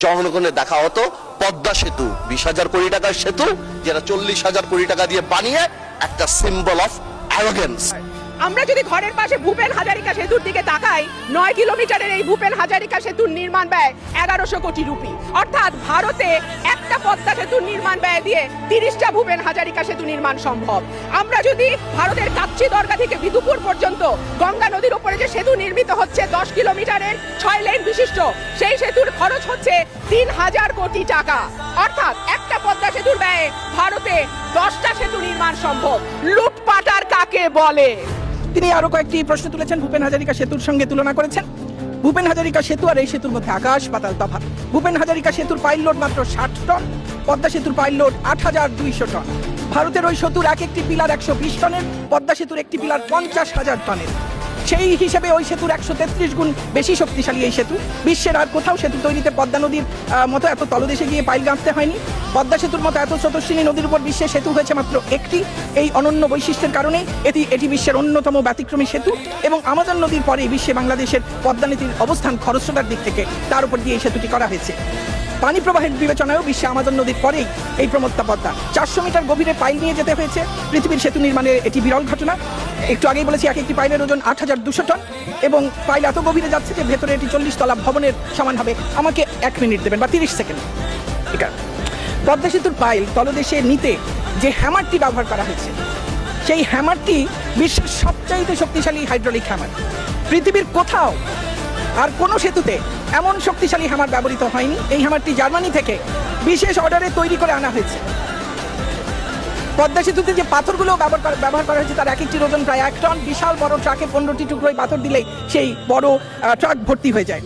জনগণে দেখা হতো পদ্মা সেতু 20,000 কোটি টাকার সেতু, যেটা 40,000 কোটি টাকা দিয়ে বানিয়ে একটা সিম্বল অফ অ্যারোগেন্স। আমরা যদি ঘরের পাশে ভূপেন হাজারিকা সেতুর দিকে তাকাই, 9 কিলোমিটারের এই ভূপেন হাজারিকা সেতুর নির্মাণ ব্যয় 1100 কোটি রুপি। অর্থাৎ ভারতে একটা পদ্মা সেতুর নির্মাণ ব্যয় দিয়ে 30টা ভূপেন হাজারিকা সেতু নির্মাণ সম্ভব। আমরা যদি ভারতের কাচ্চি দরগা থেকে বিদুপুর পর্যন্ত গঙ্গা নদীর উপরে যে সেতু নির্মিত হচ্ছে 10 কিলোমিটারের 6 লেন বিশিষ্ট, সেই সেতুর খরচ হচ্ছে 3000 কোটি টাকা। অর্থাৎ একটা পদ্মা সেতুর ব্যয়ে ভারতে 10টা সেতু নির্মাণ সম্ভব। লুটপাটার কাকে বলে? তিনি আরো কয়েকটি প্রশ্ন তুলেছেন, ভূপেন হাজারিকা সেতুর সঙ্গে তুলনা করেছেন। ভূপেন হাজারিকা সেতু আর এই সেতুর মধ্যে আকাশ পাতাল তফাৎ। ভূপেন হাজারিকা সেতুর পাইল লোড মাত্র 60 টন, পদ্মা সেতুর পাইল লোড 8200 টন। ভারতের ওই সেতুর এক একটি পিলার 120 টনের, পদ্মা সেতুর একটি পিলার 50,000 টনের। সেই হিসেবে ওই সেতুর 133 গুণ বেশি শক্তিশালী এই সেতু। বিশ্বের আর কোথাও সেতু তৈরিতে পদ্মা নদীর মতো এত তলদেশে গিয়ে পাইল গাঁথতে হয়নি। পদ্মা সেতুর মতো এত স্রোতস্বিনী নদীর উপর বিশ্বে সেতু হয়েছে মাত্র একটি। এই অনন্য বৈশিষ্ট্যের কারণেই এটি বিশ্বের অন্যতম ব্যতিক্রমী সেতু, এবং আমাজন নদীর পরেই বিশ্বে বাংলাদেশের পদ্মা নদীর অবস্থান খরস্রোতার দিক থেকে, তার উপর দিয়ে এই সেতুটি করা হয়েছে। পানি প্রবাহের বিবেচনায়ও বিশ্বে আমাজন নদীর পরেই এই প্রমত্তা পদ্মা। 400 মিটার গভীরে পাইল নিয়ে যেতে হয়েছে। পৃথিবীর সেতু নির্মাণে এটি বিরল ঘটনা। একটু আগেই বলেছি, এক একটি পাইলের ওজন 8200 টন, এবং পাইল এত গভীরে যাচ্ছে যে ভেতরে এটি 40 তলা ভবনের সমান হবে। আমাকে 1 মিনিট দেবেন বা 30 সেকেন্ড। ঠিক আছে, পদ্মা সেতুর পাইল তলদেশে নিতে যে হ্যামারটি ব্যবহার করা হয়েছে, সেই হ্যামারটি বিশ্বের সবচাইতে শক্তিশালী হাইড্রোলিক হ্যামার। পৃথিবীর কোথাও আর কোনো সেতুতে এমন শক্তিশালী হ্যামার ব্যবহৃত হয়নি। এই হ্যামারটি জার্মানি থেকে বিশেষ অর্ডারে তৈরি করে আনা হয়েছে। পদ্মা সেতুতে যে পাথরগুলো ব্যবহার করা হয়েছে, তার এক একটির ওজন প্রায় 1 টন। বিশাল বড় ট্রাকে 15টি টুকরোই পাথর দিলেই সেই বড় ট্রাক ভর্তি হয়ে যায়।